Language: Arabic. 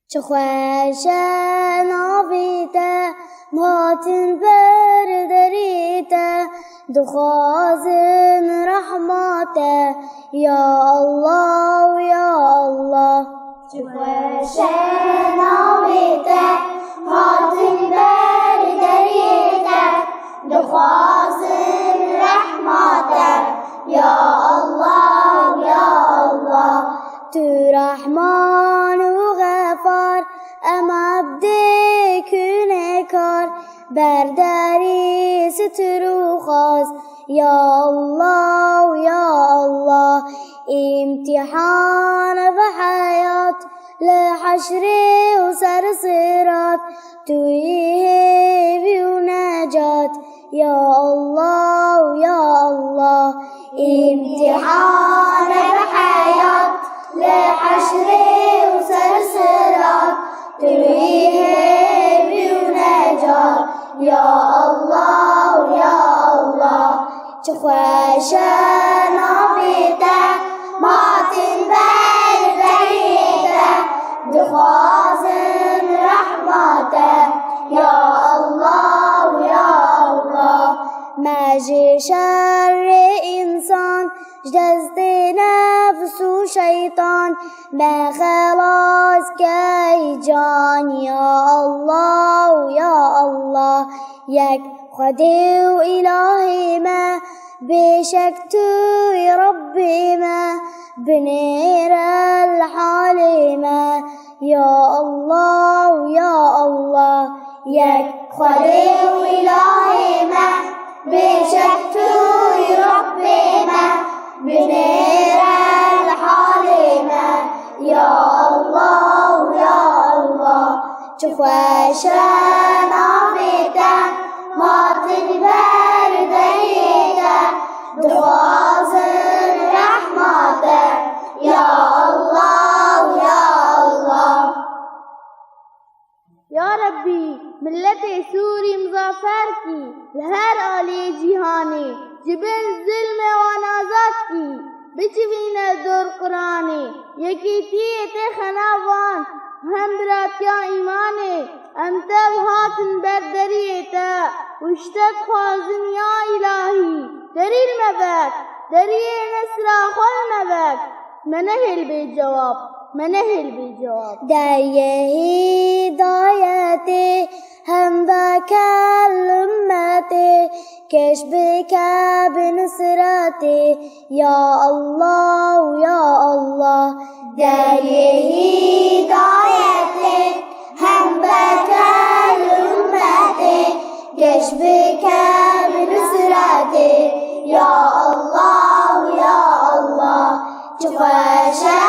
چه خوشه ناویته ماتن بردریته دخوازن رحمته یا الله یا الله. چه خوشه ناویته ماتن بردریته دخوازن رحمته یا الله یا الله. تو رحمان و غفار ام عبد کنکار برداری ستر و خواست یا الله یا الله. امتحان و حیات لحشر و سرصراط توی هیوی و نجات یا الله یا الله. امتحان و حیات لحشر و سرصراط توی هیوی و نجات یا الله یا الله. چه خوشه ناویته ماتن بردریته دخوازن رحمته یا الله یا الله. مجی شر انسان دست نفس و شیطان به خلاص کی جان یا الله یا الله. یک خدای و الهی ما بشک توی ربی ما بنیر الحال ما یا الله یا الله. یک خدای و الهی ما بشک توی ربی ما بنیر الحال ما یا الله یا الله. چه خوشه ناویته ماتن بردریته دخوازن رحمته یا الله یا الله. یا ربی ملت سوری مظافر کی لهر آلی جهانی جبن ظلم و نازات کی بچوین دور قرآنی یکی تیت خناوان هم براتیا ایمانی امتب هاتن بردریتا وشتد خوازن یا الهی دریل مبک دریل نسرا خل مبک منهل بی جواب منهل بی جواب. دریه هدایت هم بکل امت کش بکب نصرت یا الله یا الله. دریه هدایت هم بکل امت کش بکب نصرت یا الله یا الله. چه خوشه